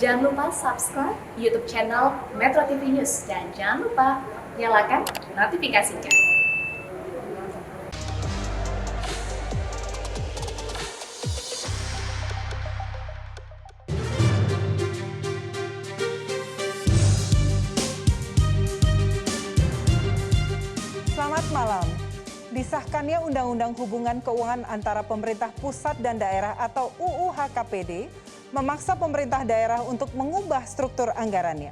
Jangan lupa subscribe YouTube channel Metro TV News dan jangan lupa nyalakan notifikasinya. Selamat malam. Disahkannya Undang-Undang Hubungan Keuangan antara Pemerintah Pusat dan Daerah atau UU HKPD memaksa pemerintah daerah untuk mengubah struktur anggarannya.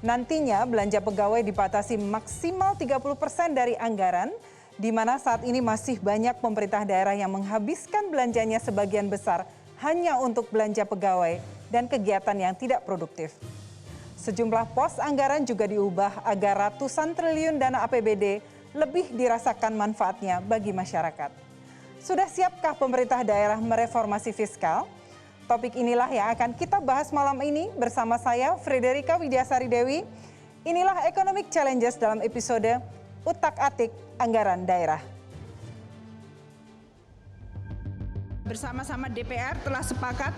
Nantinya belanja pegawai dibatasi maksimal 30% dari anggaran, di mana saat ini masih banyak pemerintah daerah yang menghabiskan belanjanya sebagian besar hanya untuk belanja pegawai dan kegiatan yang tidak produktif. Sejumlah pos anggaran juga diubah agar ratusan triliun dana APBD lebih dirasakan manfaatnya bagi masyarakat. Sudah siapkah pemerintah daerah mereformasi fiskal? Topik inilah yang akan kita bahas malam ini bersama saya, Frederika Widiasari Dewi. Inilah Economic Challenges dalam episode Utak-Atik Anggaran Daerah. Bersama-sama DPR telah sepakat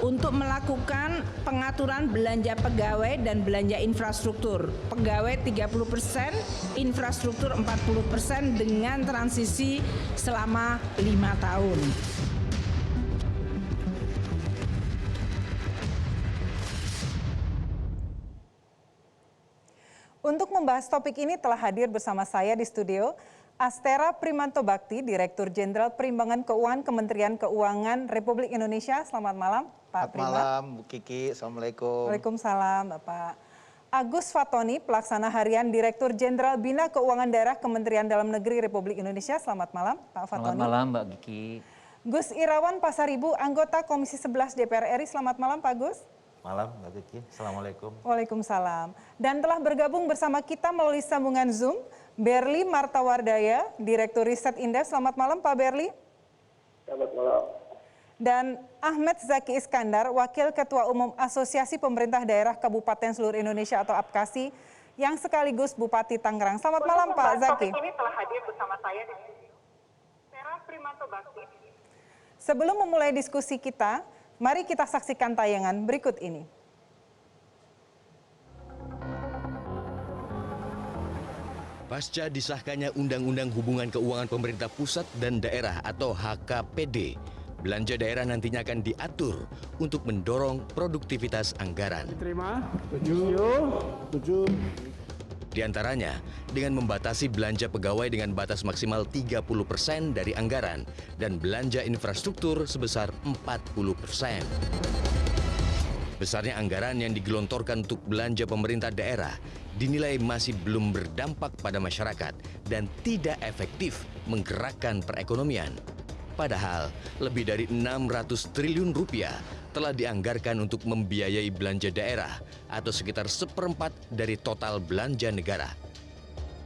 untuk melakukan pengaturan belanja pegawai dan belanja infrastruktur. Pegawai 30%, infrastruktur 40% dengan transisi selama 5 tahun. Untuk membahas topik ini telah hadir bersama saya di studio Astera Primanto Bakti, Direktur Jenderal Perimbangan Keuangan Kementerian Keuangan Republik Indonesia. Selamat malam, Pak Prima. Selamat malam, Bu Kiki. Assalamualaikum. Waalaikumsalam, Bapak. Agus Fatoni, Pelaksana Harian Direktur Jenderal Bina Keuangan Daerah Kementerian Dalam Negeri Republik Indonesia. Selamat malam, Pak Fatoni. Selamat malam, Mbak Kiki. Gus Irawan Pasaribu, anggota Komisi 11 DPR RI. Selamat malam, Pak Gus. Malam, Mbak Kiki. Assalamualaikum. Waalaikumsalam. Dan telah bergabung bersama kita melalui sambungan Zoom, Berli Martawardaya, Direktur Riset Indef. Selamat malam, Pak Berli. Selamat malam. Dan Ahmed Zaki Iskandar, Wakil Ketua Umum Asosiasi Pemerintah Daerah Kabupaten Seluruh Indonesia atau APKASI, yang sekaligus Bupati Tangerang. Selamat malam, Pak Zaki. Topik ini telah hadir bersama saya di studio, Astera Primanto Bakti. Sebelum memulai diskusi kita, mari kita saksikan tayangan berikut ini. Pasca disahkannya Undang-Undang Hubungan Keuangan Pemerintah Pusat dan Daerah atau HKPD, belanja daerah nantinya akan diatur untuk mendorong produktivitas anggaran. Diterima. Tujuh. Di antaranya dengan membatasi belanja pegawai dengan batas maksimal 30% dari anggaran dan belanja infrastruktur sebesar 40%. Besarnya anggaran yang digelontorkan untuk belanja pemerintah daerah dinilai masih belum berdampak pada masyarakat dan tidak efektif menggerakkan perekonomian. Padahal lebih dari 600 triliun rupiah telah dianggarkan untuk membiayai belanja daerah atau sekitar 1/4 dari total belanja negara.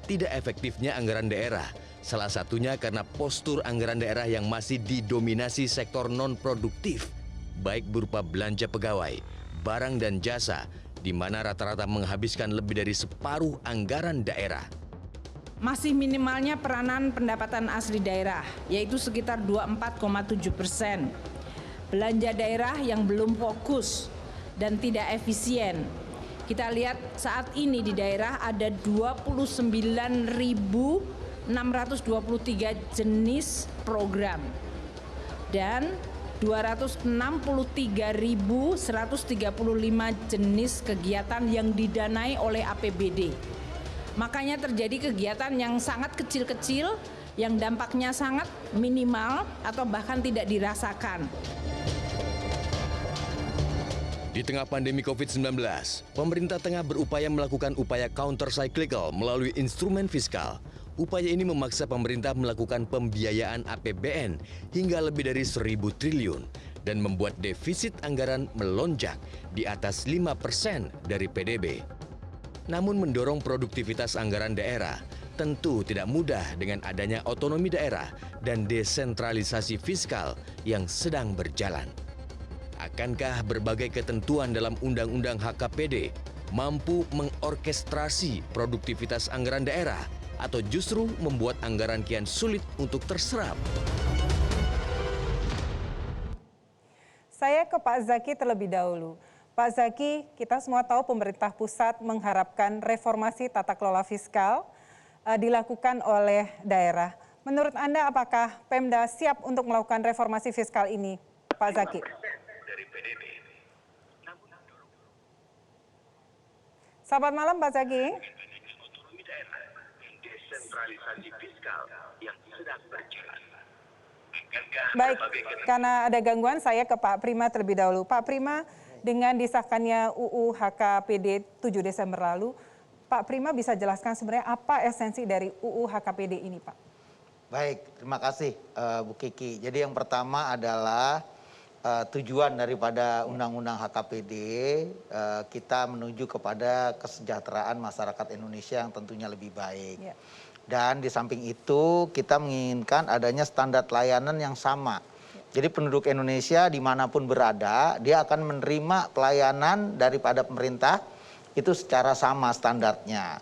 Tidak efektifnya anggaran daerah, salah satunya karena postur anggaran daerah yang masih didominasi sektor non-produktif, baik berupa belanja pegawai, barang dan jasa, di mana rata-rata menghabiskan lebih dari separuh anggaran daerah. Masih minimalnya peranan pendapatan asli daerah, yaitu sekitar 24,7%. Belanja daerah yang belum fokus dan tidak efisien. Kita lihat saat ini di daerah ada 29.623 jenis program dan 263.135 jenis kegiatan yang didanai oleh APBD. Makanya terjadi kegiatan yang sangat kecil-kecil, yang dampaknya sangat minimal atau bahkan tidak dirasakan. Di tengah pandemi COVID-19, pemerintah tengah berupaya melakukan upaya counter-cyclical melalui instrumen fiskal. Upaya ini memaksa pemerintah melakukan pembiayaan APBN hingga lebih dari 1.000 triliun dan membuat defisit anggaran melonjak di atas 5% dari PDB. Namun mendorong produktivitas anggaran daerah tentu tidak mudah dengan adanya otonomi daerah dan desentralisasi fiskal yang sedang berjalan. Akankah berbagai ketentuan dalam Undang-Undang HKPD mampu mengorkestrasi produktivitas anggaran daerah atau justru membuat anggaran kian sulit untuk terserap? Saya ke Pak Zaki terlebih dahulu. Pak Zaki, kita semua tahu pemerintah pusat mengharapkan reformasi tata kelola fiskal dilakukan oleh daerah. Menurut Anda, apakah Pemda siap untuk melakukan reformasi fiskal ini, Pak Zaki? Selamat malam, Pak Zaki. Baik, karena ada gangguan, saya ke Pak Prima terlebih dahulu. Pak Prima, dengan disahkannya UU HKPD 7 Desember lalu, Pak Prima bisa jelaskan sebenarnya apa esensi dari UU HKPD ini, Pak? Baik, terima kasih Bu Kiki. Jadi yang pertama adalah tujuan daripada Undang-Undang HKPD, kita menuju kepada kesejahteraan masyarakat Indonesia yang tentunya lebih baik. Ya. Dan di samping itu kita menginginkan adanya standar layanan yang sama. Jadi penduduk Indonesia dimanapun berada, dia akan menerima pelayanan daripada pemerintah itu secara sama standarnya.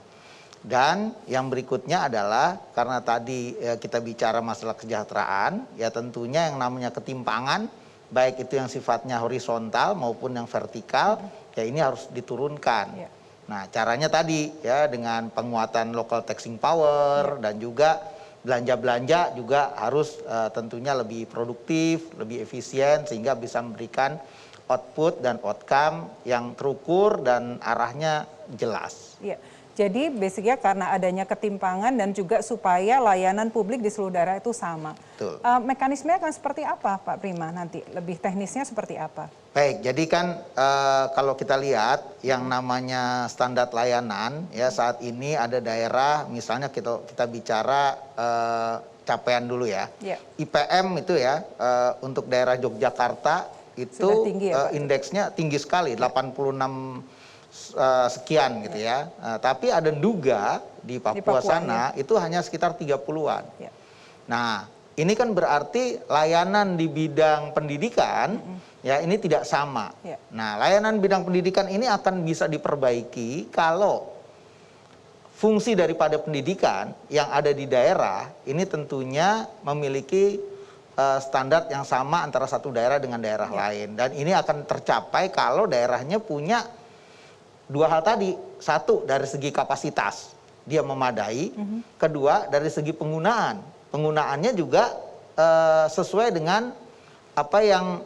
Dan yang berikutnya adalah karena tadi kita bicara masalah kesejahteraan, ya tentunya yang namanya ketimpangan, baik itu yang sifatnya horizontal maupun yang vertikal, ya ini harus diturunkan. Ya. Nah caranya tadi ya dengan penguatan local taxing power dan juga belanja-belanja juga harus tentunya lebih produktif, lebih efisien sehingga bisa memberikan output dan outcome yang terukur dan arahnya jelas. Iya. Jadi basicnya karena adanya ketimpangan dan juga supaya layanan publik di seluruh daerah itu sama. Betul. Mekanismenya akan seperti apa Pak Prima nanti? Lebih teknisnya seperti apa? Baik, jadi kan kalau kita lihat yang namanya standar layanan ya saat ini ada daerah misalnya kita bicara capaian dulu ya. Yeah. IPM itu ya untuk daerah Yogyakarta itu tinggi ya, indeksnya tinggi sekali 86 sekian gitu ya. Tapi ada Nduga di Papua sana ya. Itu hanya sekitar 30-an. Ya. Nah, ini kan berarti layanan di bidang pendidikan ya ini tidak sama. Ya. Nah, layanan bidang pendidikan ini akan bisa diperbaiki kalau fungsi daripada pendidikan yang ada di daerah ini tentunya memiliki standar yang sama antara satu daerah dengan daerah lain. Dan ini akan tercapai kalau daerahnya punya dua hal tadi. Satu, dari segi kapasitas dia memadai. Kedua, dari segi penggunaan. Penggunaannya juga sesuai dengan apa yang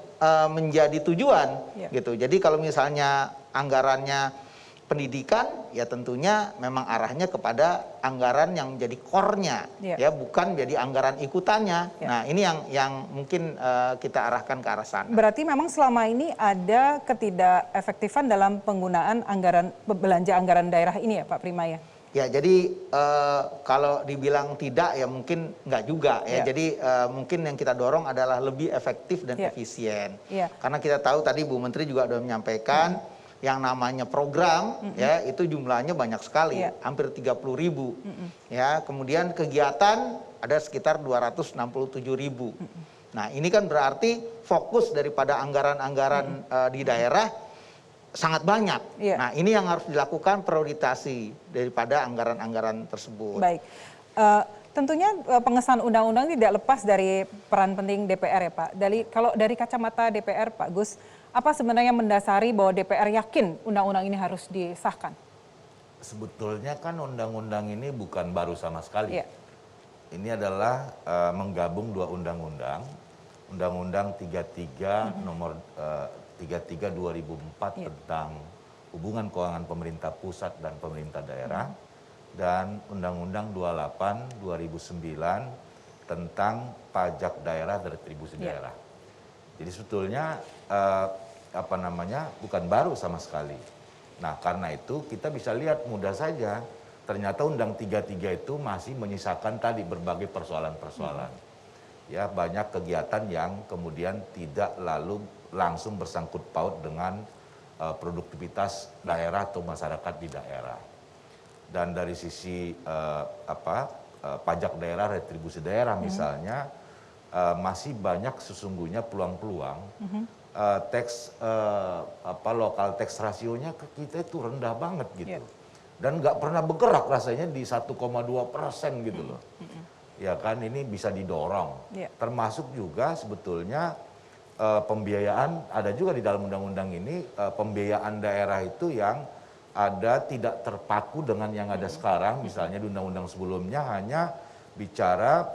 menjadi tujuan gitu. Jadi kalau misalnya anggarannya pendidikan ya tentunya memang arahnya kepada anggaran yang menjadi core-nya ya bukan jadi anggaran ikutannya. Nah, ini yang mungkin kita arahkan ke arah sana. Berarti memang selama ini ada ketidakefektifan dalam penggunaan anggaran belanja anggaran daerah ini ya Pak Prima ya? Ya, jadi kalau dibilang tidak ya mungkin enggak juga ya. Jadi mungkin yang kita dorong adalah lebih efektif dan efisien. Karena kita tahu tadi Bu Menteri juga sudah menyampaikan yang namanya program ya itu jumlahnya banyak sekali, hampir 30.000. Ya, kemudian kegiatan ada sekitar 267.000. Nah, ini kan berarti fokus daripada anggaran-anggaran di daerah sangat banyak. Nah, ini yang harus dilakukan prioritasi daripada anggaran-anggaran tersebut. Baik. Tentunya pengesahan undang-undang tidak lepas dari peran penting DPR ya Pak. Kalau dari kacamata DPR Pak Gus, apa sebenarnya mendasari bahwa DPR yakin undang-undang ini harus disahkan? Sebetulnya kan undang-undang ini bukan baru sama sekali. Ini adalah menggabung dua undang-undang. Undang-undang 33 nomor 33 2004 tentang hubungan keuangan pemerintah pusat dan pemerintah daerah. Dan Undang-Undang 28 2009 tentang pajak daerah dan retribusi daerah. Jadi sebetulnya bukan baru sama sekali. Nah, karena itu kita bisa lihat mudah saja ternyata Undang 33 itu masih menyisakan tadi berbagai persoalan-persoalan. Ya, banyak kegiatan yang kemudian tidak lalu langsung bersangkut paut dengan produktivitas daerah atau masyarakat di daerah. Dan dari sisi pajak daerah, retribusi daerah misalnya, masih banyak sesungguhnya peluang-peluang lokal tax rasionya ke kita itu rendah banget gitu. Dan nggak pernah bergerak rasanya di 1,2% gitu loh. Ya kan, ini bisa didorong. Termasuk juga sebetulnya pembiayaan ada juga di dalam undang-undang ini pembiayaan daerah itu yang ada tidak terpaku dengan yang ada sekarang, misalnya di undang-undang sebelumnya hanya bicara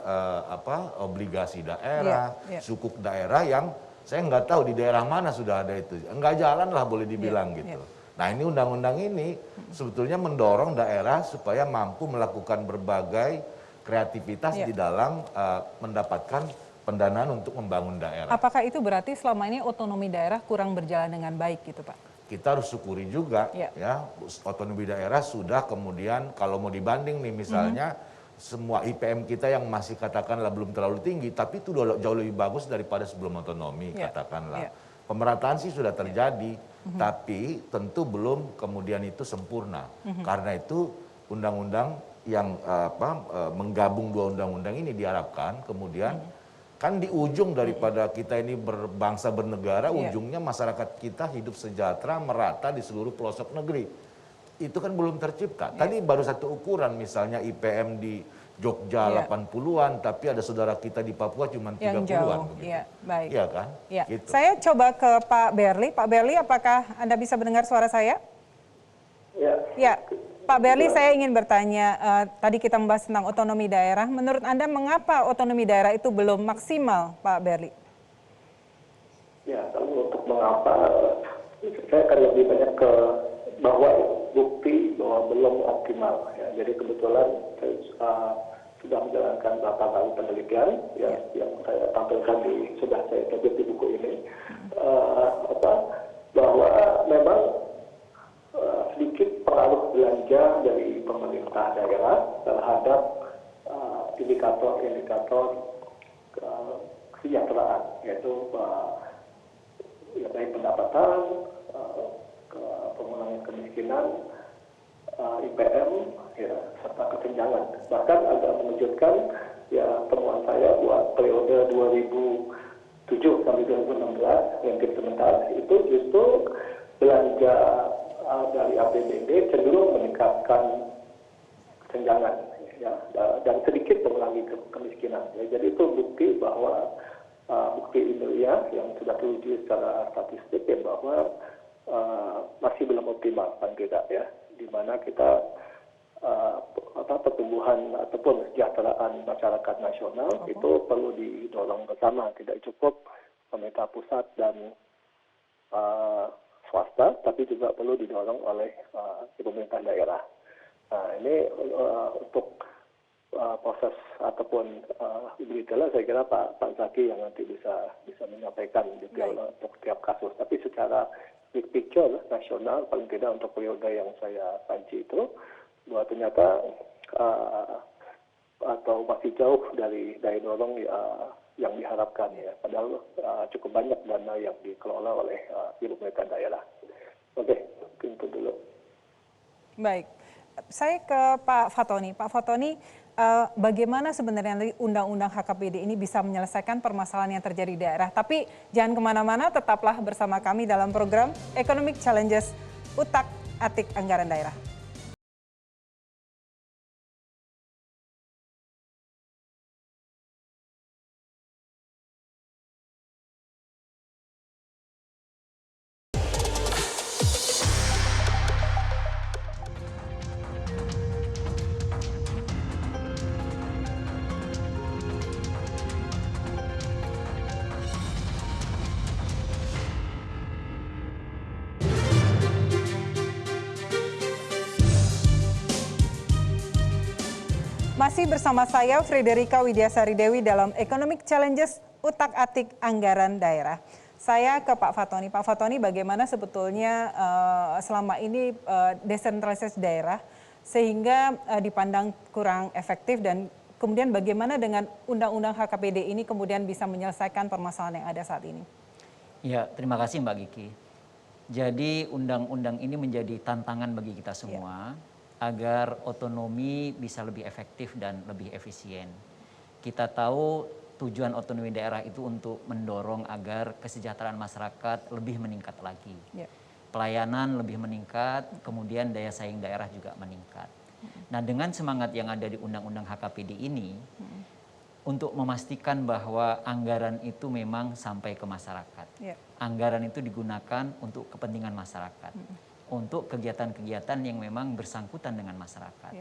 obligasi daerah, sukuk daerah yang saya nggak tahu di daerah mana sudah ada itu, nggak jalan lah boleh dibilang gitu. Nah ini undang-undang ini sebetulnya mendorong daerah supaya mampu melakukan berbagai kreativitas di dalam mendapatkan pendanaan untuk membangun daerah. Apakah itu berarti selama ini otonomi daerah kurang berjalan dengan baik gitu Pak? Kita harus syukuri juga ya otonomi daerah sudah kemudian kalau mau dibanding nih misalnya semua IPM kita yang masih katakanlah belum terlalu tinggi tapi itu jauh lebih bagus daripada sebelum otonomi katakanlah. Pemerataan sih sudah terjadi tapi tentu belum kemudian itu sempurna. Karena itu undang-undang yang menggabung dua undang-undang ini diharapkan kemudian kan di ujung daripada kita ini berbangsa bernegara, ujungnya masyarakat kita hidup sejahtera, merata di seluruh pelosok negeri. Itu kan belum tercipta. Tadi baru satu ukuran, misalnya IPM di Jogja 80-an, tapi ada saudara kita di Papua cuma 30-an. Iya, baik. Iya kan? Ya. Gitu. Saya coba ke Pak Berli. Pak Berli, apakah Anda bisa mendengar suara saya? Ya. Pak Berli, saya ingin bertanya, tadi kita membahas tentang otonomi daerah. Menurut Anda, mengapa otonomi daerah itu belum maksimal, Pak Berli? Ya, kalau untuk mengapa, saya akan lebih banyak ke bahwa bukti bahwa belum optimal. Ya. Jadi kebetulan saya sudah menjalankan beberapa kali penelitian yang saya tampilkan sudah saya terbit di buku ini, bahwa memang sedikit pengaruh belanja dari pemerintah daerah terhadap indikator-indikator kesejahteraan, yaitu baik pendapatan, pengurangan kemiskinan, IPM, serta kesenjangan. Bahkan agak mengejutkan, temuan saya buat periode 2007 sampai 2016 yang sebentar itu justru belanja dari APBD cenderung meningkatkan kesenjangan dan sedikit mengurangi kemiskinan. Jadi itu bukti bahwa bukti ilmiah yang sudah teruji secara statistik bahwa masih belum optimal kan tidak di mana kita pertumbuhan ataupun kesejahteraan masyarakat nasional itu perlu didorong bersama, tidak cukup pemerintah pusat dan swasta, tapi juga perlu didorong oleh pemerintah daerah. Nah, ini untuk proses ataupun lebih detail, saya kira Pak Zaki yang nanti bisa menyampaikan detail untuk tiap kasus. Tapi secara big picture nasional, paling tidak untuk periode yang saya kaji itu, bahwa ternyata atau masih jauh dari daya dorong yang diharapkan padahal cukup banyak dana yang dikelola oleh ibu pemerintah daerah. Oke, itu dulu. Baik, saya ke Pak Fatoni. Pak Fatoni, bagaimana sebenarnya undang-undang HKPD ini bisa menyelesaikan permasalahan yang terjadi di daerah? Tapi jangan kemana-mana, tetaplah bersama kami dalam program Economic Challenges Utak-Atik Anggaran Daerah. Masih bersama saya Frederika Widyasari Dewi dalam Economic Challenges Utak-Atik Anggaran Daerah. Saya ke Pak Fatoni. Pak Fatoni, bagaimana sebetulnya selama ini desentralisasi daerah sehingga dipandang kurang efektif, dan kemudian bagaimana dengan undang-undang HKPD ini kemudian bisa menyelesaikan permasalahan yang ada saat ini? Ya, terima kasih Mbak Giki. Jadi undang-undang ini menjadi tantangan bagi kita semua agar otonomi bisa lebih efektif dan lebih efisien. Kita tahu tujuan otonomi daerah itu untuk mendorong agar kesejahteraan masyarakat lebih meningkat lagi. Pelayanan lebih meningkat, kemudian daya saing daerah juga meningkat. Nah, dengan semangat yang ada di Undang-Undang HKPD ini, untuk memastikan bahwa anggaran itu memang sampai ke masyarakat. Anggaran itu digunakan untuk kepentingan masyarakat, untuk kegiatan-kegiatan yang memang bersangkutan dengan masyarakat.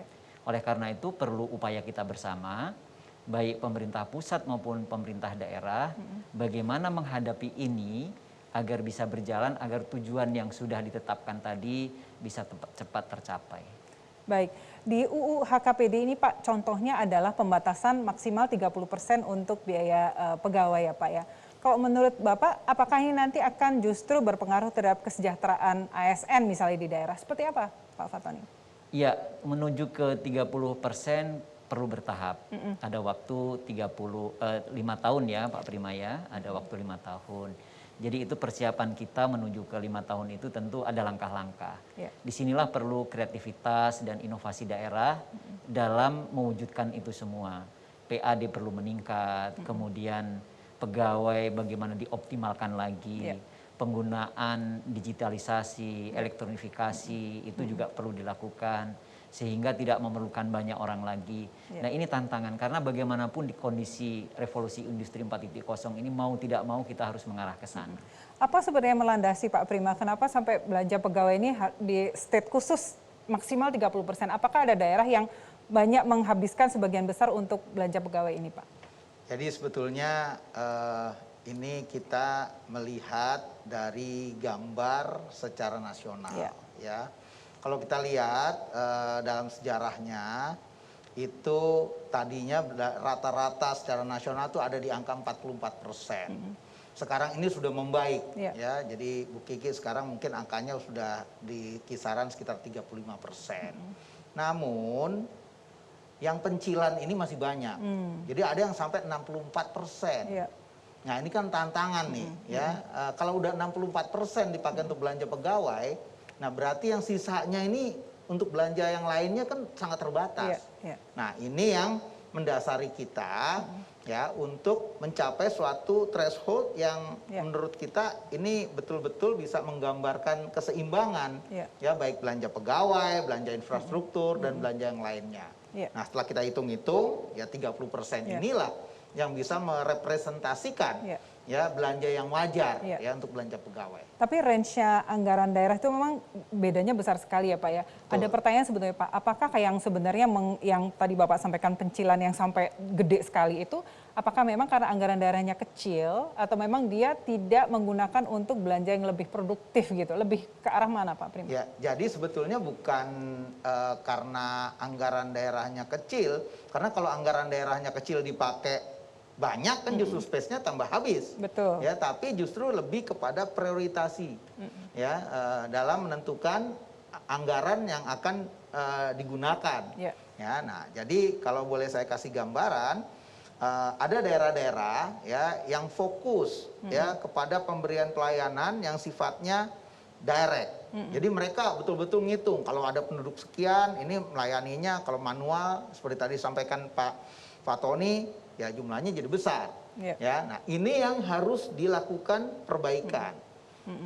Oleh karena itu perlu upaya kita bersama, baik pemerintah pusat maupun pemerintah daerah, bagaimana menghadapi ini agar bisa berjalan, agar tujuan yang sudah ditetapkan tadi bisa cepat tercapai. Baik, di UU HKPD ini Pak, contohnya adalah pembatasan maksimal 30% untuk biaya pegawai ya Pak ya. Kalau menurut Bapak, apakah ini nanti akan justru berpengaruh terhadap kesejahteraan ASN misalnya di daerah? Seperti apa Pak Fatoni? Ya, menuju ke 30% perlu bertahap. Ada waktu 5 tahun ya Pak Prima ya, ada waktu 5 tahun. Jadi itu persiapan kita menuju ke 5 tahun itu tentu ada langkah-langkah. Disinilah perlu kreativitas dan inovasi daerah dalam mewujudkan itu semua. PAD perlu meningkat, kemudian pegawai bagaimana dioptimalkan lagi, penggunaan digitalisasi, elektronifikasi itu juga perlu dilakukan sehingga tidak memerlukan banyak orang lagi. Nah ini tantangan karena bagaimanapun di kondisi revolusi industri 4.0 ini mau tidak mau kita harus mengarah ke sana. Apa sebenarnya melandasi Pak Prima? Kenapa sampai belanja pegawai ini di state khusus maksimal 30%? Apakah ada daerah yang banyak menghabiskan sebagian besar untuk belanja pegawai ini Pak? Jadi sebetulnya ini kita melihat dari gambar secara nasional ya. Kalau kita lihat dalam sejarahnya itu tadinya rata-rata secara nasional itu ada di angka 44%. Sekarang ini sudah membaik ya. Jadi Bu Kiki sekarang mungkin angkanya sudah di kisaran sekitar 35%. Namun yang pencilan ini masih banyak. Jadi ada yang sampai 64%. Nah ini kan tantangan nih ya. Kalau udah 64% dipakai untuk belanja pegawai, nah berarti yang sisanya ini untuk belanja yang lainnya kan sangat terbatas. Nah ini yang mendasari kita ya untuk mencapai suatu threshold yang menurut kita ini betul-betul bisa menggambarkan keseimbangan ya baik belanja pegawai, belanja infrastruktur dan belanja yang lainnya. Nah setelah kita hitung-hitung ya 30% inilah yang bisa merepresentasikan ya belanja yang wajar ya untuk belanja pegawai. Tapi range-nya anggaran daerah itu memang bedanya besar sekali ya Pak ya. Ada pertanyaan sebetulnya Pak, apakah kayak yang sebenarnya yang tadi Bapak sampaikan pencilan yang sampai gede sekali itu, apakah memang karena anggaran daerahnya kecil atau memang dia tidak menggunakan untuk belanja yang lebih produktif gitu, lebih ke arah mana Pak Prima? Ya, jadi sebetulnya bukan karena anggaran daerahnya kecil, karena kalau anggaran daerahnya kecil dipakai banyak kan justru space-nya tambah habis. Betul. Ya, tapi justru lebih kepada prioritasi ya dalam menentukan anggaran yang akan digunakan. Ya, nah, jadi kalau boleh saya kasih gambaran, ada daerah-daerah ya yang fokus ya kepada pemberian pelayanan yang sifatnya direct. Jadi mereka betul-betul ngitung kalau ada penduduk sekian ini melayaninya, kalau manual seperti tadi sampaikan Pak Fatoni ya jumlahnya jadi besar. Ya, nah ini yang harus dilakukan perbaikan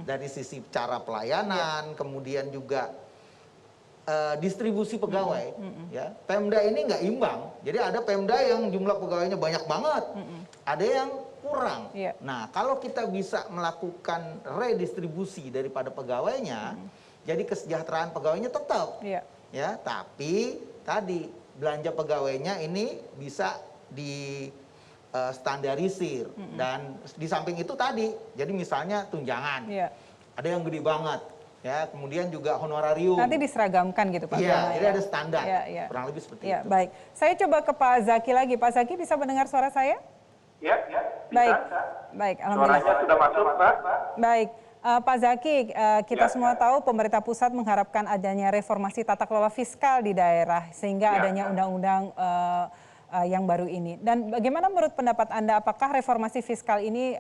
dari sisi cara pelayanan, kemudian juga distribusi pegawai. Ya, Pemda ini nggak imbang. Jadi ada Pemda yang jumlah pegawainya banyak banget, ada yang kurang. Nah, kalau kita bisa melakukan redistribusi daripada pegawainya, jadi kesejahteraan pegawainya tetap. Ya, tapi tadi belanja pegawainya ini bisa di standarisir dan di samping itu tadi jadi misalnya tunjangan ada yang gede banget ya kemudian juga honorarium nanti diseragamkan gitu Pak. Jadi ada standar kurang lebih seperti itu. Baik, saya coba ke Pak Zaki lagi. Pak Zaki bisa mendengar suara saya? Ya, baik, baik, alhamdulillah. Suaranya sudah masuk Pak. Baik. Pak Zaki, kita semua tahu pemerintah pusat mengharapkan adanya reformasi tata kelola fiskal di daerah sehingga adanya undang-undang yang baru ini. Dan bagaimana menurut pendapat Anda, apakah reformasi fiskal ini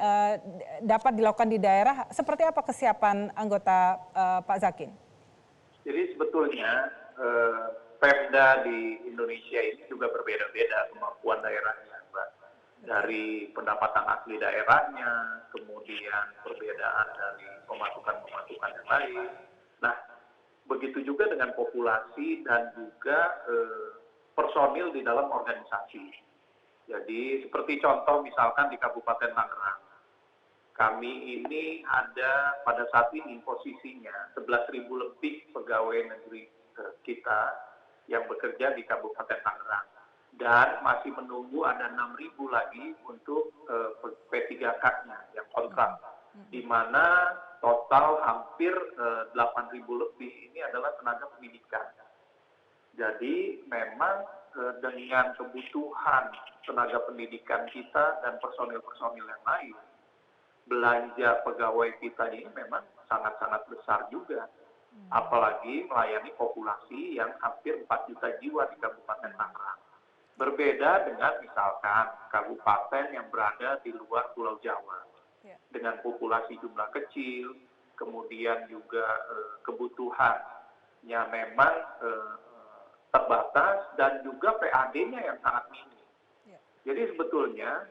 dapat dilakukan di daerah? Seperti apa kesiapan anggota Pak Zakin? Jadi sebetulnya Pemda di Indonesia ini juga berbeda-beda kemampuan daerahnya, Mbak. Dari pendapatan asli daerahnya, kemudian perbedaan dari pemasukan-pemasukan yang lain. Nah, begitu juga dengan populasi dan juga personil di dalam organisasi. Jadi seperti contoh misalkan di Kabupaten Tangerang, kami ini ada pada saat ini posisinya 11.000 lebih pegawai negeri kita yang bekerja di Kabupaten Tangerang. Dan masih menunggu ada 6.000 lagi untuk P3K-nya yang kontrak. Di mana total hampir 8.000 lebih ini adalah tenaga pendidikan. Jadi memang dengan kebutuhan tenaga pendidikan kita dan personil-personil yang lain, belanja pegawai kita ini memang sangat-sangat besar juga. Apalagi melayani populasi yang hampir 4 juta jiwa di Kabupaten Tangerang. Berbeda dengan misalkan kabupaten yang berada di luar Pulau Jawa. Dengan populasi jumlah kecil, kemudian juga kebutuhannya memang terbatas dan juga PAD-nya yang sangat minim. Jadi sebetulnya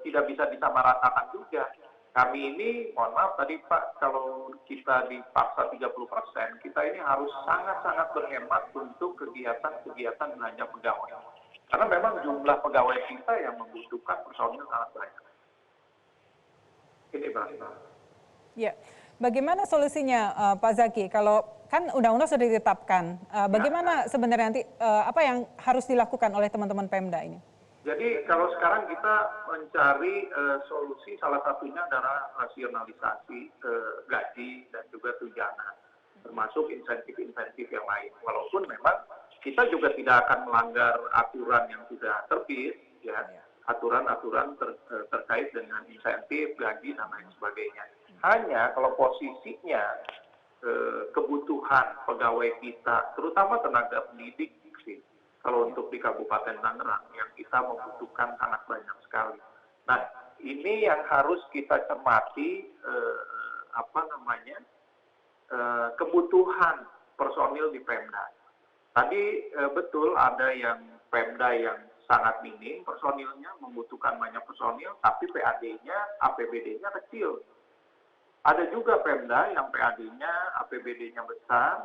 tidak bisa disamaratakan juga. Kami ini, mohon maaf tadi Pak, kalau kita dipaksa 30%, kita ini harus sangat-sangat berhemat untuk kegiatan-kegiatan belanja pegawai. Karena memang jumlah pegawai kita yang membutuhkan personil sangat banyak. Ini Pak. Ya, bagaimana solusinya Pak Zaki? Kalau kan undang-undang sudah ditetapkan, bagaimana sebenarnya nanti apa yang harus dilakukan oleh teman-teman Pemda ini? Jadi kalau sekarang kita mencari solusi salah satunya adalah rasionalisasi gaji dan juga tunjangan, termasuk insentif-insentif yang lain. Walaupun memang kita juga tidak akan melanggar aturan yang sudah terbit, ya, aturan-aturan terkait dengan insentif, gaji dan lain sebagainya. Hanya kalau posisinya kebutuhan pegawai kita, terutama tenaga pendidik sih, kalau untuk di Kabupaten Tangerang yang kita membutuhkan sangat banyak sekali. Nah, ini yang harus kita cermati kebutuhan personil di Pemda. Tadi betul ada yang Pemda yang sangat minim personilnya, membutuhkan banyak personil, tapi PAD-nya, APBD-nya kecil. Ada juga Pemda yang PAD-nya, APBD-nya besar,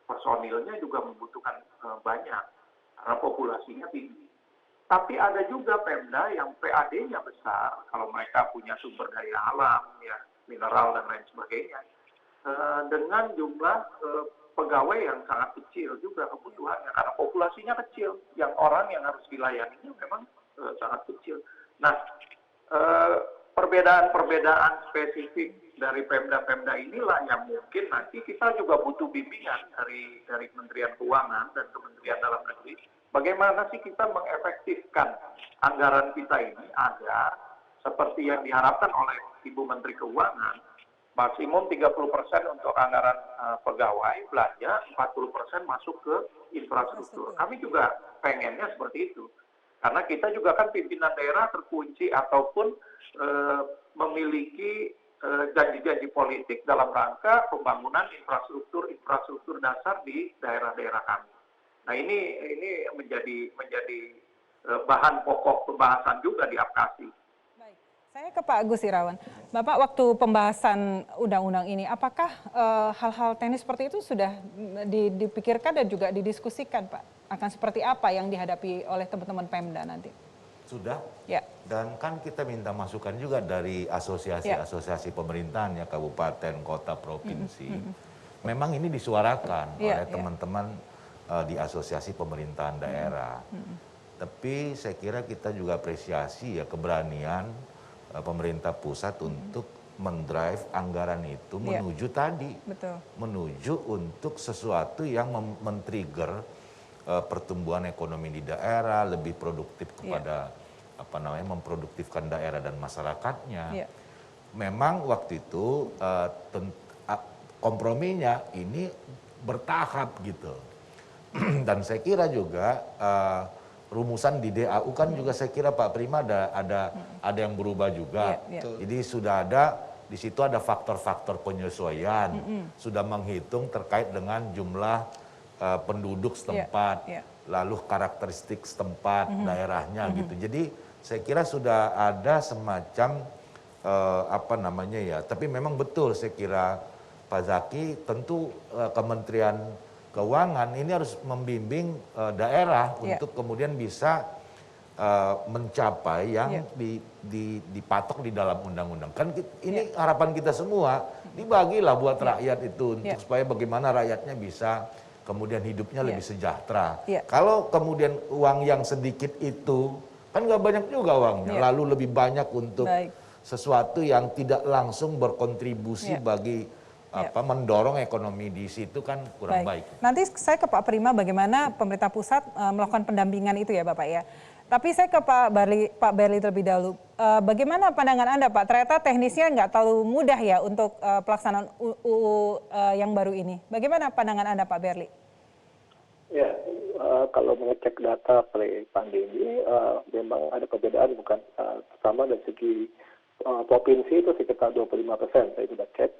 personilnya juga membutuhkan banyak. Karena populasinya tinggi. Tapi ada juga Pemda yang PAD-nya besar, kalau mereka punya sumber daya alam, ya, mineral dan lain sebagainya, dengan jumlah pegawai yang sangat kecil juga kebutuhannya, karena populasinya kecil, yang orang yang harus dilayani memang sangat kecil. Nah, perbedaan-perbedaan spesifik dari Pemda-Pemda inilah yang mungkin nanti kita juga butuh bimbingan dari Kementerian Keuangan dan Kementerian Dalam Negeri. Bagaimana sih kita mengefektifkan anggaran kita ini agar seperti yang diharapkan oleh Ibu Menteri Keuangan, maksimum 30% untuk anggaran pegawai belanja, 40% masuk ke infrastruktur. Kami juga pengennya seperti itu. Karena kita juga kan pimpinan daerah terkunci ataupun memiliki janji-janji politik dalam rangka pembangunan infrastruktur dasar di daerah-daerah kami. Nah ini menjadi bahan pokok pembahasan juga di APKASI. Baik, saya ke Pak Agus Irawan. Bapak waktu pembahasan undang-undang ini, apakah hal-hal teknis seperti itu sudah dipikirkan dan juga didiskusikan Pak? Akan seperti apa yang dihadapi oleh teman-teman Pemda nanti? Sudah. Ya. Dan kan kita minta masukan juga dari asosiasi-asosiasi pemerintahan ya, kabupaten, kota, provinsi. Memang ini disuarakan oleh teman-teman di asosiasi pemerintahan daerah. Tapi saya kira kita juga apresiasi ya keberanian pemerintah pusat untuk mendrive anggaran itu menuju tadi. Betul. Menuju untuk sesuatu yang men-trigger pertumbuhan ekonomi di daerah, lebih produktif kepada memproduktifkan daerah dan masyarakatnya. Memang waktu itu komprominya ini bertahap gitu. Dan saya kira juga rumusan di DAU kan juga saya kira Pak Prima ada yang berubah juga. Jadi sudah ada di situ ada faktor-faktor penyesuaian, sudah menghitung terkait dengan jumlah penduduk setempat, lalu karakteristik setempat daerahnya gitu. Jadi saya kira sudah ada semacam tapi memang betul saya kira Pak Zaki tentu Kementerian Keuangan ini harus membimbing daerah untuk kemudian bisa mencapai yang dipatok di dalam undang-undang. Kan ini harapan kita semua, dibagilah buat rakyat itu untuk supaya bagaimana rakyatnya bisa kemudian hidupnya lebih sejahtera. Kalau kemudian uang yang sedikit itu kan nggak banyak juga uangnya, lalu lebih banyak untuk sesuatu yang tidak langsung berkontribusi bagi mendorong ekonomi di situ kan kurang baik. Nanti saya ke Pak Prima bagaimana pemerintah pusat melakukan pendampingan itu ya Bapak ya. Tapi saya ke Pak Berli terlebih dahulu. Bagaimana pandangan Anda Pak? Ternyata teknisnya nggak terlalu mudah ya untuk pelaksanaan UU yang baru ini. Bagaimana pandangan Anda Pak Berli? Ya, kalau mengecek data pre-pandemi, memang ada perbedaan bukan sama dari segi provinsi itu sekitar 25%. Saya sudah cek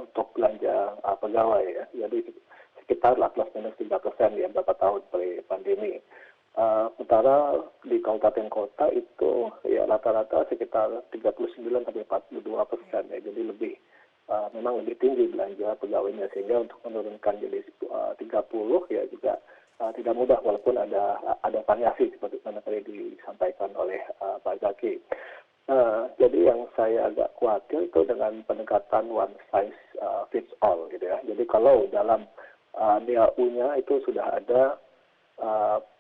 untuk belanja pegawai ya. Jadi sekitar plus minus 3% ya berapa tahun pre-pandemi. Sementara di kabupaten kota itu ya rata-rata sekitar 39-42% ya, jadi memang lebih tinggi belanja pegawainya, sehingga untuk menurunkan jadi 30 ya juga tidak mudah walaupun ada variasi seperti mana tadi disampaikan oleh Pak Zaki. Jadi yang saya agak khawatir itu dengan pendekatan one size fits all gitu ya. Jadi kalau dalam DAU-nya itu sudah ada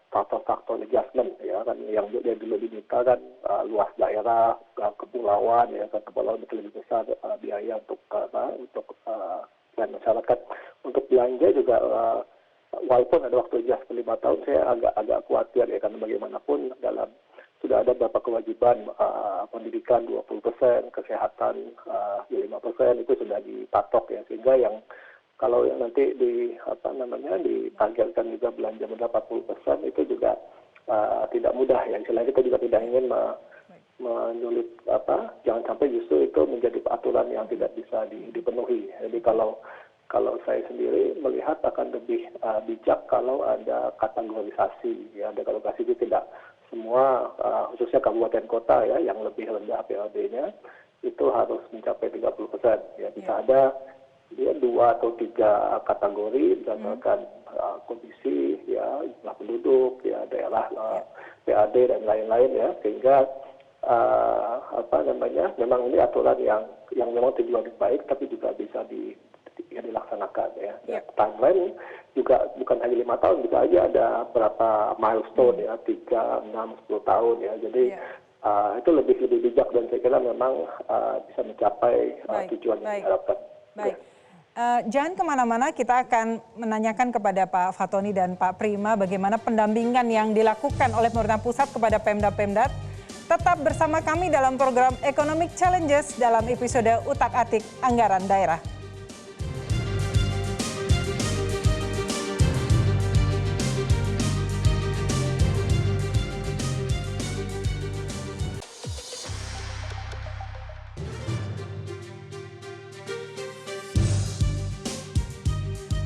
faktor-faktor adjustment ya kan, yang dulu diminta kan luas daerah, kepulauan ya kan, kepulauan itu lebih besar biaya untuk dan masyarakat untuk belanja juga walaupun ada waktu adjust 5 tahun, saya agak khawatir ya, karena bagaimanapun sudah ada beberapa kewajiban pendidikan 20%, kesehatan 5% itu sudah dipatok ya, sehingga yang kalau yang nanti ditargetkan juga belanja 40% itu juga tidak mudah ya. Istilahnya kita juga tidak ingin menyulit jangan sampai justru itu menjadi aturan yang tidak bisa dipenuhi. Jadi kalau saya sendiri melihat akan lebih bijak kalau ada kategorisasi ya. Ada kategorisasi itu tidak semua khususnya kabupaten kota ya yang lebih rendah PLD-nya itu harus mencapai 30% ya. Bisa ada 2 atau 3 kategori berdasarkan kondisi ya, jumlah penduduk ya, daerah PAD dan lain-lain ya, sehingga memang ini aturan yang memang tujuannya baik tapi juga bisa dilaksanakan ya. Timeline juga bukan hanya 5 tahun, bisa aja ada berapa milestone ya, 3, 6, 10 tahun ya. Jadi itu lebih bijak dan saya kira memang bisa mencapai tujuan yang diharapkan. Baik. Jangan kemana-mana, kita akan menanyakan kepada Pak Fatoni dan Pak Prima bagaimana pendampingan yang dilakukan oleh pemerintah pusat kepada Pemda-Pemda. Tetap bersama kami dalam program Economic Challenges dalam episode Utak-Atik Anggaran Daerah.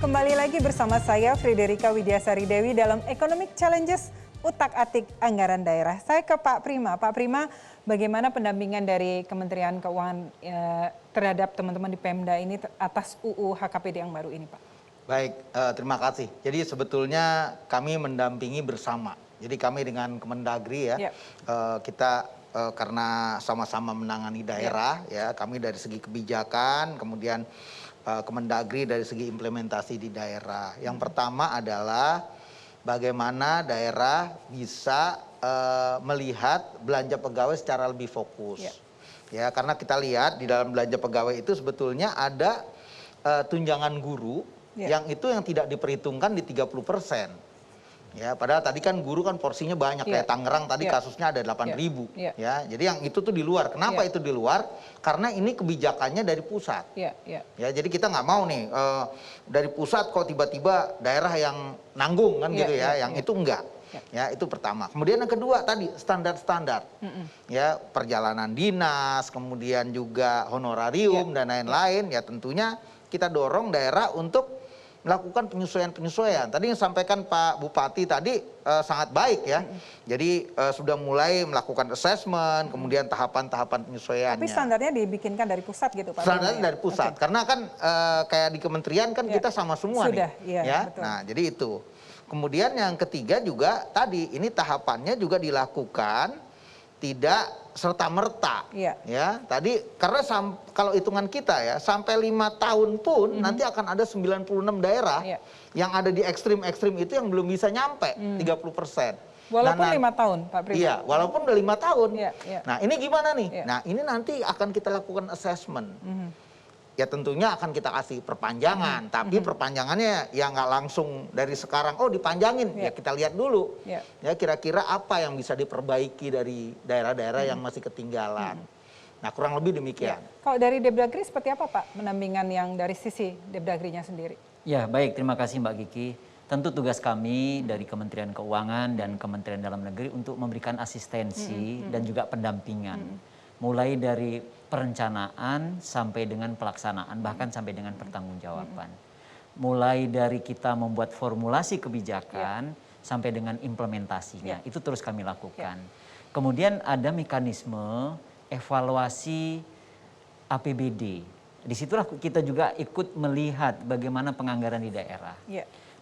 Kembali lagi bersama saya Friderika Widyasari Dewi dalam Economic Challenges Utak-Atik Anggaran Daerah. Saya ke Pak Prima. Pak Prima, bagaimana pendampingan dari Kementerian Keuangan terhadap teman-teman di Pemda ini atas UU HKPD yang baru ini, Pak? Baik, terima kasih. Jadi sebetulnya kami mendampingi bersama. Jadi kami dengan Kemendagri ya, kita karena sama-sama menangani daerah ya, kami dari segi kebijakan, kemudian Kemendagri dari segi implementasi di daerah. Yang pertama adalah bagaimana daerah bisa melihat belanja pegawai secara lebih fokus. Ya, karena kita lihat di dalam belanja pegawai itu sebetulnya ada tunjangan guru yang tidak diperhitungkan di 30%. Ya, padahal tadi kan guru kan porsinya banyak, kayak Tangerang tadi kasusnya ada 8.000 ya. Jadi yang itu tuh di luar. Kenapa itu di luar? Karena ini kebijakannya dari pusat. Ya, jadi kita nggak mau nih dari pusat kok tiba-tiba daerah yang nanggung kan gitu ya. Yang itu enggak. Ya, itu pertama. Kemudian yang kedua tadi standar-standar. Ya, perjalanan dinas, kemudian juga honorarium dan lain-lain ya, tentunya kita dorong daerah untuk melakukan penyesuaian-penyesuaian. Tadi yang sampaikan Pak Bupati tadi sangat baik ya. Jadi sudah mulai melakukan assessment, kemudian tahapan-tahapan penyesuaiannya. Tapi standarnya dibikinkan dari pusat gitu Pak? Standarnya dari pusat, karena kan kayak di kementerian kan kita sama semua Sudah, nih. Ya, betul. nah jadi itu. Kemudian yang ketiga juga tadi ini tahapannya juga dilakukan tidak serta-merta, ya. Tadi karena kalau hitungan kita ya sampai 5 tahun pun nanti akan ada 96 daerah yang ada di ekstrim-ekstrim itu yang belum bisa nyampe 30%. Walaupun 5 tahun, Pak Prima. Iya, walaupun udah 5 tahun. Nah ini gimana nih? Iya. Nah ini nanti akan kita lakukan assessment. Ya tentunya akan kita kasih perpanjangan, tapi perpanjangannya ya nggak langsung dari sekarang, oh dipanjangin, ya kita lihat dulu. Ya kira-kira apa yang bisa diperbaiki dari daerah-daerah yang masih ketinggalan. Nah kurang lebih demikian. Kalau dari Depdagri seperti apa Pak pendampingan yang dari sisi Depdagrinya sendiri? Ya baik, terima kasih Mbak Kiki. Tentu tugas kami dari Kementerian Keuangan dan Kementerian Dalam Negeri untuk memberikan asistensi dan juga pendampingan. Mulai dari perencanaan sampai dengan pelaksanaan, bahkan sampai dengan pertanggungjawaban. Mulai dari kita membuat formulasi kebijakan sampai dengan implementasinya, itu terus kami lakukan. Kemudian ada mekanisme evaluasi APBD. Disitulah kita juga ikut melihat bagaimana penganggaran di daerah.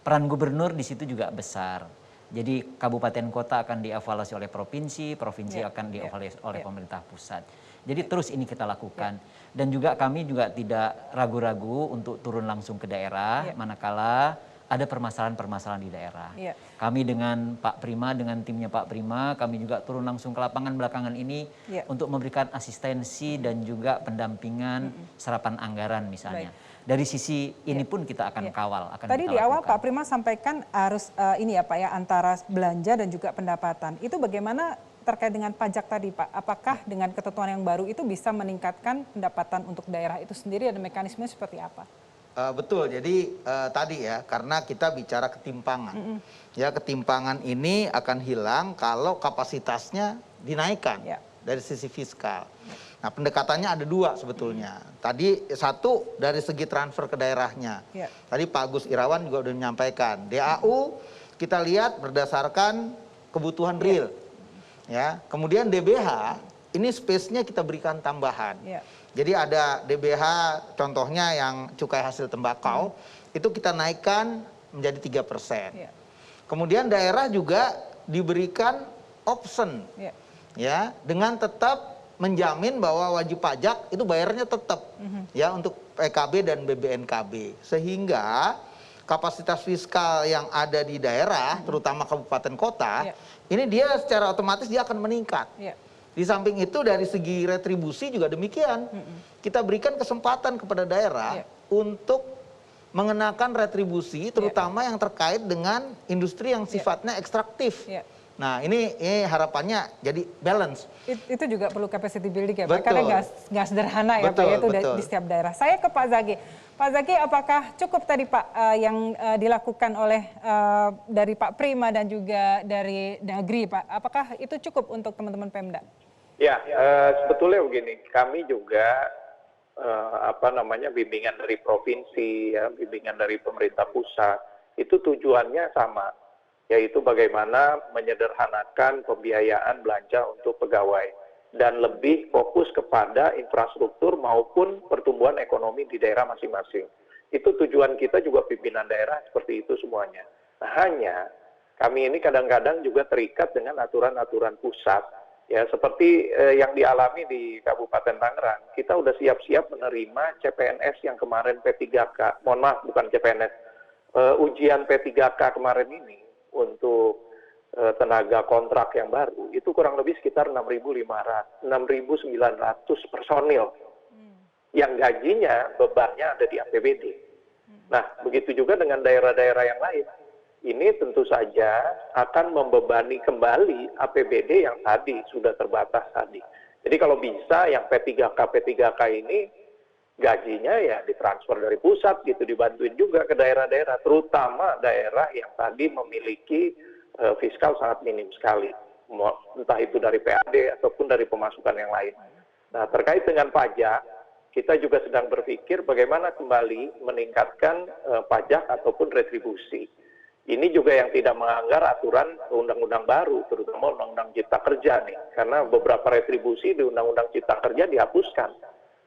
Peran gubernur di situ juga besar. Jadi kabupaten kota akan dievaluasi oleh provinsi, provinsi akan dievaluasi oleh pemerintah pusat. Jadi terus ini kita lakukan. Dan juga kami juga tidak ragu-ragu untuk turun langsung ke daerah manakala ada permasalahan-permasalahan di daerah. Kami dengan Pak Prima, dengan timnya Pak Prima, kami juga turun langsung ke lapangan belakangan ini untuk memberikan asistensi dan juga pendampingan serapan anggaran misalnya. Dari sisi ini pun kita akan kawal. Tadi di awal Pak Prima sampaikan harus ini ya Pak ya, antara belanja dan juga pendapatan. Itu bagaimana terkait dengan pajak tadi Pak? Apakah dengan ketentuan yang baru itu bisa meningkatkan pendapatan untuk daerah itu sendiri dan mekanisme seperti apa? Betul, jadi tadi ya, karena kita bicara ketimpangan. Ya, ketimpangan ini akan hilang kalau kapasitasnya dinaikkan dari sisi fiskal. Nah, pendekatannya ada dua sebetulnya. Tadi satu dari segi transfer ke daerahnya. Tadi Pak Agus Irawan juga sudah menyampaikan, DAU kita lihat berdasarkan kebutuhan real. Ya, kemudian DBH ini space-nya kita berikan tambahan. Jadi ada DBH contohnya yang cukai hasil tembakau itu kita naikkan menjadi 3%. Kemudian daerah juga diberikan option ya dengan tetap menjamin bahwa wajib pajak itu bayarnya tetap ya untuk PKB dan BBNKB, sehingga kapasitas fiskal yang ada di daerah terutama kabupaten kota ini dia secara otomatis dia akan meningkat. Di samping itu dari segi retribusi juga demikian. Kita berikan kesempatan kepada daerah untuk mengenakan retribusi terutama yang terkait dengan industri yang sifatnya ekstraktif. Nah ini harapannya jadi balance. Itu juga perlu capacity building ya Pak, karena nggak sederhana ya Pak, itu di setiap daerah. Saya ke Pak Zaki. Pak Zaki, apakah cukup tadi Pak yang dilakukan oleh dari Pak Prima dan juga dari Dagri Pak? Apakah itu cukup untuk teman-teman Pemda? Ya, sebetulnya begini, kami juga bimbingan dari provinsi, ya, bimbingan dari pemerintah pusat, itu tujuannya sama, yaitu bagaimana menyederhanakan pembiayaan belanja untuk pegawai dan lebih fokus kepada infrastruktur maupun pertumbuhan ekonomi di daerah masing-masing. Itu tujuan kita juga pimpinan daerah seperti itu semuanya. Nah, hanya kami ini kadang-kadang juga terikat dengan aturan-aturan pusat. Ya, seperti yang dialami di Kabupaten Tangerang, kita udah siap-siap menerima CPNS yang kemarin P3K, mohon maaf bukan CPNS, ujian P3K kemarin ini untuk tenaga kontrak yang baru, itu kurang lebih sekitar 6.900 personil, yang gajinya bebannya ada di APBD. Nah, begitu juga dengan daerah-daerah yang lain. Ini tentu saja akan membebani kembali APBD yang tadi sudah terbatas tadi. Jadi kalau bisa yang P3K ini gajinya ya ditransfer dari pusat gitu, dibantuin juga ke daerah-daerah, terutama daerah yang tadi memiliki fiskal sangat minim sekali, entah itu dari PAD ataupun dari pemasukan yang lain. Nah, terkait dengan pajak, kita juga sedang berpikir bagaimana kembali meningkatkan pajak ataupun retribusi. Ini juga yang tidak melanggar aturan undang-undang baru, terutama undang-undang Cipta Kerja nih, karena beberapa retribusi di undang-undang Cipta Kerja dihapuskan.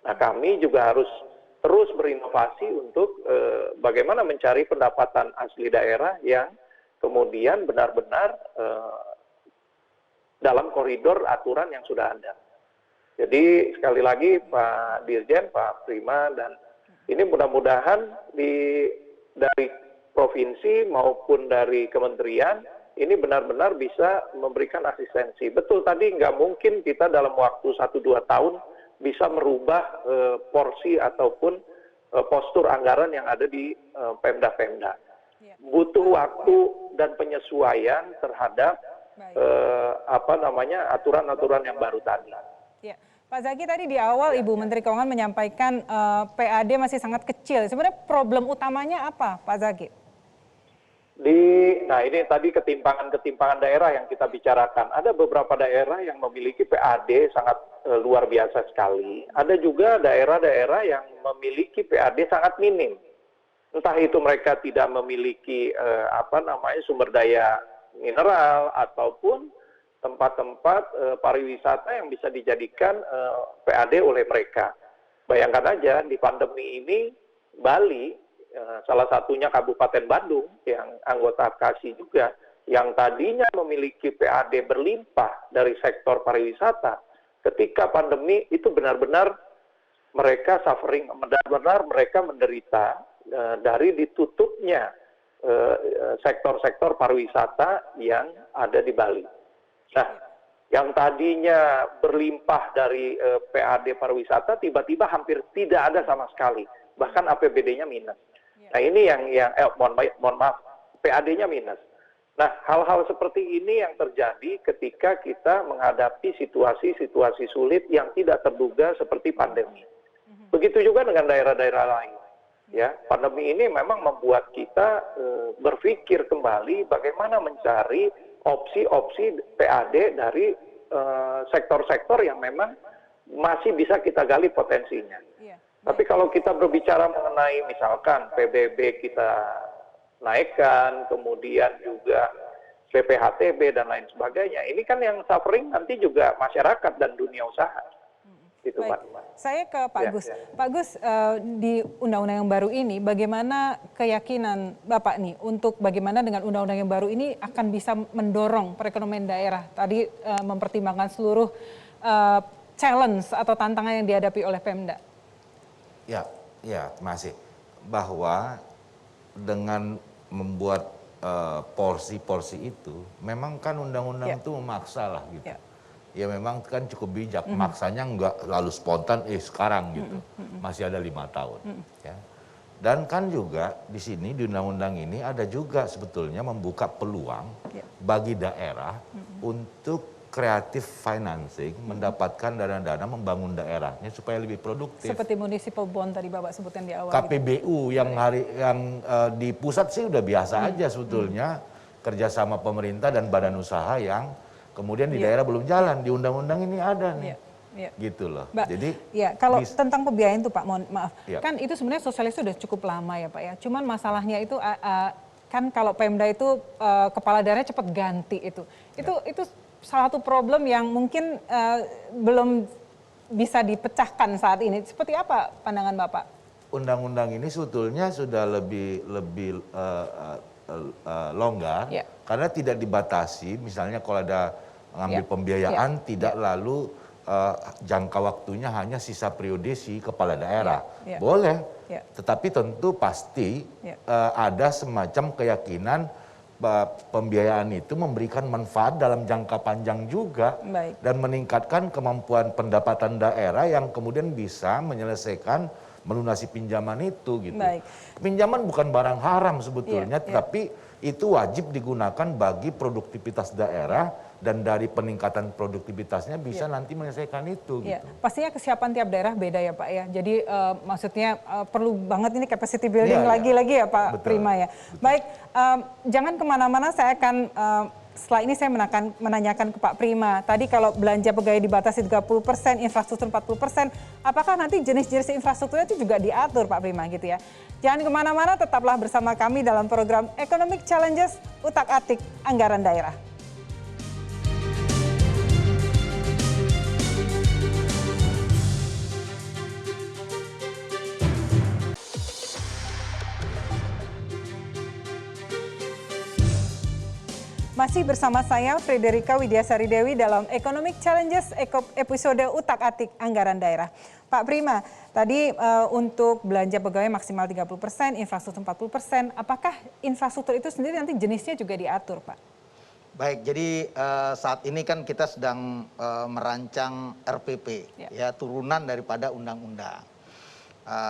Nah, kami juga harus terus berinovasi untuk bagaimana mencari pendapatan asli daerah yang kemudian benar-benar dalam koridor aturan yang sudah ada. Jadi sekali lagi Pak Dirjen, Pak Prima, dan ini mudah-mudahan dari provinsi maupun dari kementerian ini benar-benar bisa memberikan asistensi. Betul tadi nggak mungkin kita dalam waktu 1-2 tahun bisa merubah porsi ataupun postur anggaran yang ada di Pemda-Pemda. Butuh waktu dan penyesuaian terhadap aturan-aturan yang baru tadi. Ya. Pak Zaki, tadi di awal Ibu Menteri Keuangan menyampaikan PAD masih sangat kecil. Sebenarnya problem utamanya apa, Pak Zaki? Nah ini tadi ketimpangan daerah yang kita bicarakan. Ada beberapa daerah yang memiliki PAD sangat luar biasa sekali. Ada juga daerah-daerah yang memiliki PAD sangat minim. Entah itu mereka tidak memiliki sumber daya mineral ataupun tempat-tempat pariwisata yang bisa dijadikan PAD oleh mereka. Bayangkan aja di pandemi ini Bali, salah satunya Kabupaten Bandung yang anggota KASI juga, yang tadinya memiliki PAD berlimpah dari sektor pariwisata, ketika pandemi itu benar-benar mereka suffering, benar-benar mereka menderita dari ditutupnya sektor-sektor pariwisata yang ada di Bali. Nah, yang tadinya berlimpah dari PAD pariwisata tiba-tiba hampir tidak ada sama sekali, bahkan APBD-nya minus. Nah ini mohon maaf, PAD-nya minus. Nah hal-hal seperti ini yang terjadi ketika kita menghadapi situasi-situasi sulit yang tidak terduga seperti pandemi. Begitu juga dengan daerah-daerah lain. Ya, pandemi ini memang membuat kita berpikir kembali bagaimana mencari opsi-opsi PAD dari sektor-sektor yang memang masih bisa kita gali potensinya. Tapi kalau kita berbicara mengenai misalkan PBB kita naikkan, kemudian juga PPHTB dan lain sebagainya, ini kan yang suffering nanti juga masyarakat dan dunia usaha. Itu Pak. Saya ke Pak Gus. Pak Gus, di undang-undang yang baru ini, bagaimana keyakinan Bapak nih untuk bagaimana dengan undang-undang yang baru ini akan bisa mendorong perekonomian daerah? Tadi mempertimbangkan seluruh challenge atau tantangan yang dihadapi oleh Pemda. Ya, masih bahwa dengan membuat porsi-porsi itu, memang kan undang-undang itu memaksa lah gitu. Ya memang kan cukup bijak, maksanya nggak lalu spontan, sekarang gitu, masih ada 5 tahun. Ya. Dan kan juga di sini di undang-undang ini ada juga sebetulnya membuka peluang bagi daerah untuk kreatif financing, mendapatkan dana-dana membangun daerahnya supaya lebih produktif. Seperti municipal bond tadi Bapak sebutkan di awal. KPBU yang di pusat sih udah biasa aja sebetulnya, kerjasama pemerintah dan badan usaha yang kemudian di daerah belum jalan, di undang-undang ini ada nih. Gitu loh. Jadi kalau tentang pembiayaan itu Pak, mohon maaf. Kan itu sebenarnya sosialisasi sudah cukup lama ya Pak ya. Cuman masalahnya itu kan kalau Pemda itu kepala daerahnya cepat ganti itu. Itu salah satu problem yang mungkin belum bisa dipecahkan saat ini. Seperti apa pandangan Bapak? Undang-undang ini sebetulnya sudah lebih longgar karena tidak dibatasi. Misalnya kalau ada mengambil pembiayaan tidak lalu jangka waktunya hanya sisa periode si kepala daerah. Boleh, tetapi tentu pasti ada semacam keyakinan pembiayaan itu memberikan manfaat dalam jangka panjang juga dan meningkatkan kemampuan pendapatan daerah yang kemudian bisa menyelesaikan melunasi pinjaman itu gitu. Pinjaman bukan barang haram sebetulnya, tetapi itu wajib digunakan bagi produktivitas daerah dan dari peningkatan produktivitasnya bisa nanti menyelesaikan itu. Gitu. Pastinya kesiapan tiap daerah beda ya Pak ya. Jadi maksudnya perlu banget ini capacity building lagi-lagi ya Pak Prima ya. Baik, jangan kemana-mana, saya akan setelah ini saya menanyakan ke Pak Prima, tadi kalau belanja pegawai dibatasi 30%, infrastruktur 40%, apakah nanti jenis-jenis infrastrukturnya itu juga diatur Pak Prima gitu ya? Jangan kemana-mana, tetaplah bersama kami dalam program Economic Challenges Utak-Atik Anggaran Daerah. Masih bersama saya, Frederika Widiasari Dewi dalam Economic Challenges episode Utak-Atik Anggaran Daerah. Pak Prima, tadi untuk belanja pegawai maksimal 30%, infrastruktur 40%, apakah infrastruktur itu sendiri nanti jenisnya juga diatur, Pak? Baik, jadi saat ini kan kita sedang merancang RPP, ya turunan daripada undang-undang.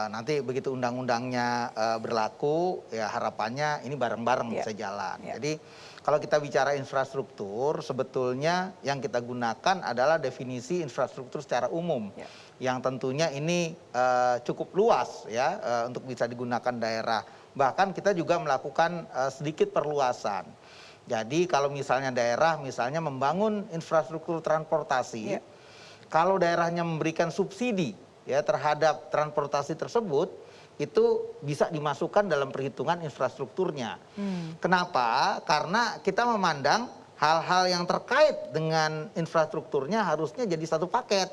Nanti begitu undang-undangnya berlaku, ya harapannya ini bareng-bareng bisa jalan. Jadi kalau kita bicara infrastruktur, sebetulnya yang kita gunakan adalah definisi infrastruktur secara umum, yang tentunya ini cukup luas ya untuk bisa digunakan daerah. Bahkan kita juga melakukan sedikit perluasan. Jadi kalau misalnya daerah misalnya membangun infrastruktur transportasi, kalau daerahnya memberikan subsidi ya terhadap transportasi tersebut, itu bisa dimasukkan dalam perhitungan infrastrukturnya. Kenapa? Karena kita memandang hal-hal yang terkait dengan infrastrukturnya harusnya jadi satu paket.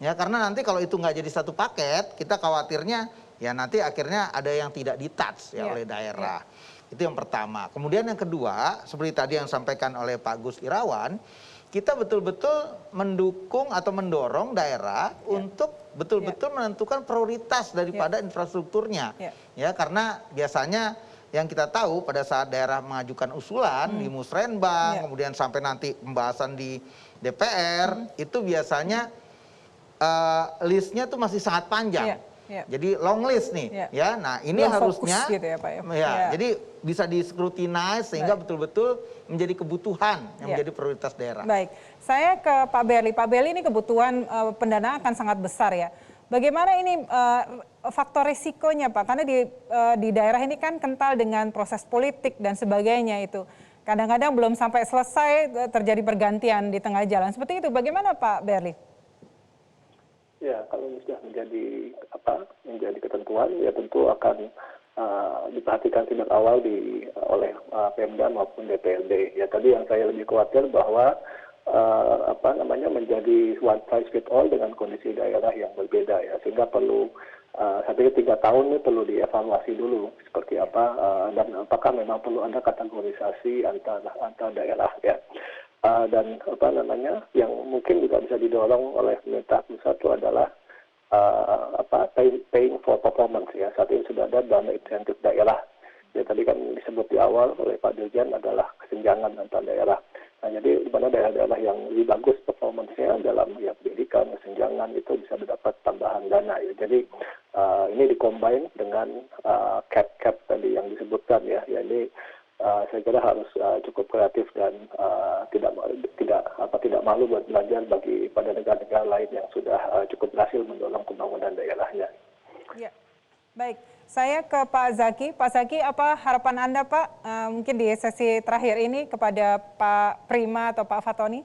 Ya, karena nanti kalau itu nggak jadi satu paket, kita khawatirnya ya nanti akhirnya ada yang tidak di-touch ya oleh daerah. Itu yang pertama. Kemudian yang kedua, seperti tadi yang disampaikan oleh Pak Gus Irawan, kita betul-betul mendukung atau mendorong daerah untuk betul-betul menentukan prioritas daripada infrastrukturnya. Ya, karena biasanya yang kita tahu pada saat daerah mengajukan usulan di Musrenbang, kemudian sampai nanti pembahasan di DPR, itu biasanya listnya tuh masih sangat panjang. Jadi long list nih, ya. Nah ini belum harusnya, gitu ya, Pak, ya. Jadi bisa discrutinize sehingga betul-betul menjadi kebutuhan yang menjadi prioritas daerah. Baik, saya ke Pak Berli. Pak Berli, ini kebutuhan pendanaan akan sangat besar ya. Bagaimana ini faktor risikonya, Pak? Karena di daerah ini kan kental dengan proses politik dan sebagainya itu. Kadang-kadang belum sampai selesai terjadi pergantian di tengah jalan. Seperti itu. Bagaimana Pak Berli? Ya, kalau sudah menjadi ketentuan, ya tentu akan diperhatikan sejak awal oleh Pemda maupun DPRD. Ya, tadi yang saya lebih khawatir bahwa menjadi one size fit all dengan kondisi daerah yang berbeda ya, sehingga perlu saya pikir 3 tahun ini perlu dievaluasi dulu seperti apa dan apakah memang perlu ada kategorisasi antar daerah ya. Dan yang mungkin juga bisa didorong oleh pemerintah pusat itu adalah paying for performance ya. Saat ini sudah ada dana insentif daerah. Ya, tadi kan disebut di awal oleh Pak Dirjen adalah kesenjangan antar daerah. Nah, jadi di mana daerah-daerah yang lebih bagus performance-nya dalam pendidikan, kesenjangan itu bisa mendapat tambahan dana. Ya. Jadi ini dikombin dengan cap tadi yang disebutkan ya. Jadi saya kira harus cukup kreatif dan tidak malu buat belajar pada negara-negara lain yang sudah cukup berhasil mendorong pembangunan daerahnya. Ya, baik. Saya ke Pak Zaki. Pak Zaki, apa harapan Anda Pak mungkin di sesi terakhir ini kepada Pak Prima atau Pak Fatoni?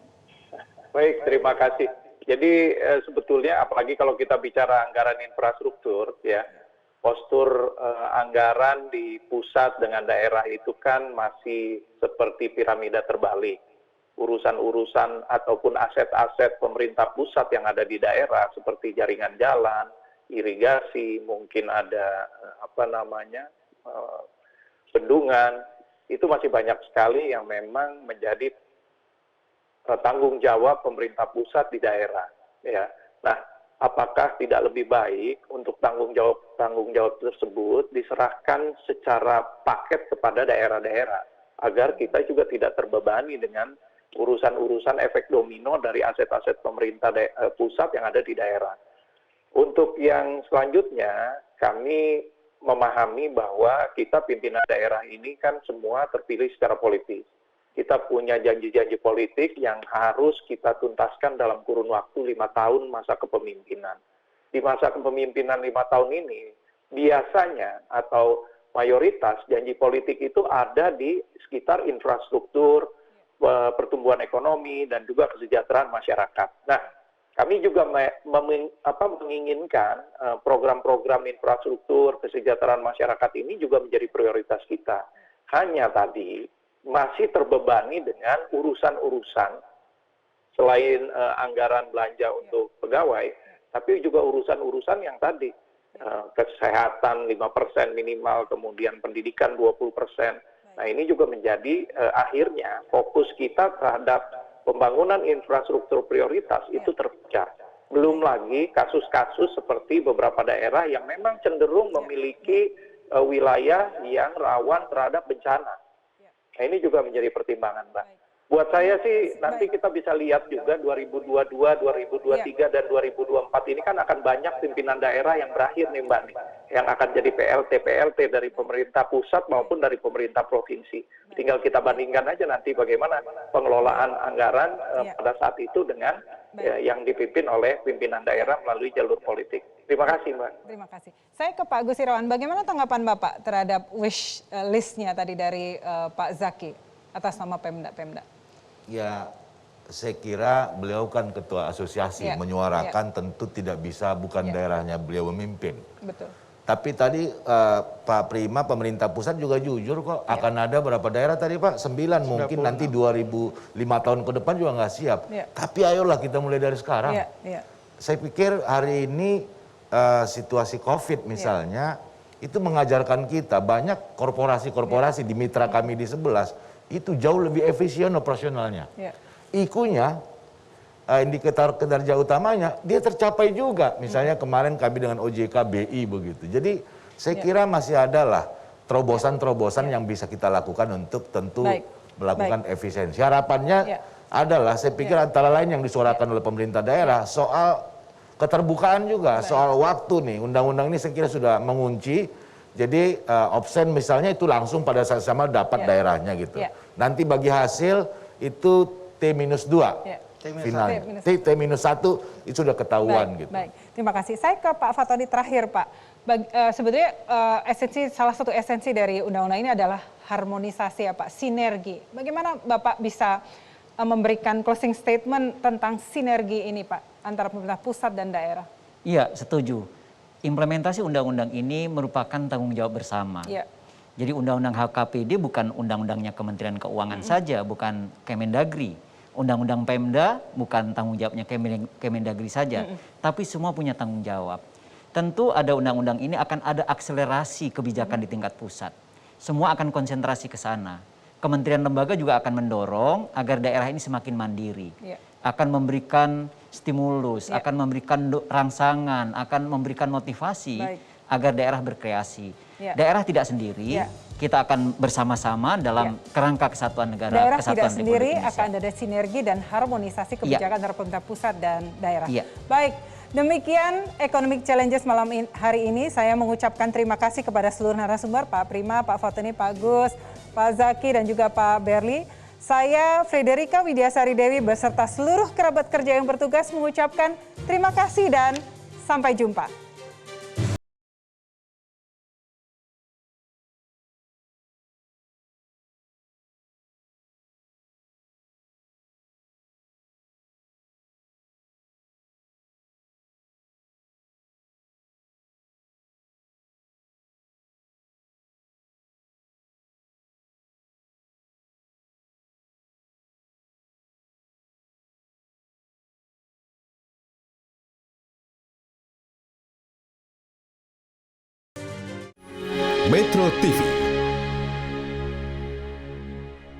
Baik, terima kasih. Jadi sebetulnya apalagi kalau kita bicara anggaran infrastruktur ya, postur anggaran di pusat dengan daerah itu kan masih seperti piramida terbalik. Urusan-urusan ataupun aset-aset pemerintah pusat yang ada di daerah seperti jaringan jalan, irigasi, mungkin ada bendungan, itu masih banyak sekali yang memang menjadi tanggung jawab pemerintah pusat di daerah. Ya. Nah, apakah tidak lebih baik untuk tanggung jawab tersebut diserahkan secara paket kepada daerah-daerah agar kita juga tidak terbebani dengan urusan-urusan efek domino dari aset-aset pemerintah pusat yang ada di daerah. Untuk yang selanjutnya, kami memahami bahwa kita pimpinan daerah ini kan semua terpilih secara politis. Kita punya janji-janji politik yang harus kita tuntaskan dalam kurun waktu 5 tahun masa kepemimpinan. Di masa kepemimpinan 5 tahun ini, biasanya atau mayoritas janji politik itu ada di sekitar infrastruktur, pertumbuhan ekonomi dan juga kesejahteraan masyarakat. Nah, kami juga menginginkan program-program infrastruktur kesejahteraan masyarakat ini juga menjadi prioritas kita. Hanya tadi masih terbebani dengan urusan-urusan selain anggaran belanja untuk pegawai, tapi juga urusan-urusan yang tadi kesehatan 5% minimal, kemudian pendidikan 20%. Nah, ini juga menjadi akhirnya fokus kita terhadap pembangunan infrastruktur prioritas itu terpecah. Belum lagi kasus-kasus seperti beberapa daerah yang memang cenderung memiliki wilayah yang rawan terhadap bencana. Nah, ini juga menjadi pertimbangan, Mbak. Buat saya sih nanti kita bisa lihat juga 2022, 2023, dan 2024 ini kan akan banyak pimpinan daerah yang berakhir nih Mbak, yang akan jadi PLT dari pemerintah pusat maupun dari pemerintah provinsi. Tinggal kita bandingkan aja nanti bagaimana pengelolaan anggaran pada saat itu dengan yang dipimpin oleh pimpinan daerah melalui jalur politik. Terima kasih Mbak. Terima kasih. Saya ke Pak Gus Irawan, bagaimana tanggapan Bapak terhadap wish list-nya tadi dari Pak Zaki atas nama Pemda? Ya, saya kira beliau kan ketua asosiasi, menyuarakan tentu tidak bisa bukan daerahnya beliau memimpin. Betul. Tapi tadi Pak Prima, pemerintah pusat juga jujur kok, akan ada berapa daerah tadi Pak? 9 mungkin nanti 2005 tahun ke depan juga nggak siap. Tapi ayolah kita mulai dari sekarang. Saya pikir hari ini situasi COVID misalnya, itu mengajarkan kita banyak korporasi-korporasi di mitra kami di 11, itu jauh lebih efisien operasionalnya. IQ-nya, indikator kinerja utamanya, dia tercapai juga. Misalnya kemarin kami dengan OJK BI begitu. Jadi saya kira masih adalah terobosan-terobosan yang bisa kita lakukan untuk tentu melakukan efisiensi. Harapannya adalah saya pikir antara lain yang disuarakan oleh pemerintah daerah soal keterbukaan juga, soal waktu nih. Undang-undang ini saya kira sudah mengunci. Jadi absen misalnya itu langsung pada saat sama dapat daerahnya gitu. Nanti bagi hasil itu T-2 finalnya. T-1 itu sudah ketahuan gitu. Baik, terima kasih. Saya ke Pak Fatoni terakhir Pak. Sebetulnya salah satu esensi dari undang-undang ini adalah harmonisasi ya Pak, sinergi. Bagaimana Bapak bisa memberikan closing statement tentang sinergi ini Pak antara pemerintah pusat dan daerah? Iya, setuju. Implementasi undang-undang ini merupakan tanggung jawab bersama. Jadi undang-undang HKPD bukan undang-undangnya Kementerian Keuangan saja, bukan Kemendagri. Undang-undang Pemda bukan tanggung jawabnya Kemendagri saja, tapi semua punya tanggung jawab. Tentu ada undang-undang ini akan ada akselerasi kebijakan di tingkat pusat. Semua akan konsentrasi ke sana. Kementerian lembaga juga akan mendorong agar daerah ini semakin mandiri. Akan memberikan stimulus, akan memberikan rangsangan, akan memberikan motivasi agar daerah berkreasi. Daerah tidak sendiri, kita akan bersama-sama dalam kerangka kesatuan negara, daerah kesatuan tidak sendiri, Indonesia. akan ada sinergi dan harmonisasi kebijakan antara pemerintah pusat dan daerah. Baik, demikian Economic Challenges malam hari ini. Saya mengucapkan terima kasih kepada seluruh narasumber, Pak Prima, Pak Fatoni, Pak Gus, Pak Zaki, dan juga Pak Berli. Saya Frederika Widiasari Dewi beserta seluruh kerabat kerja yang bertugas mengucapkan terima kasih dan sampai jumpa. Metro TV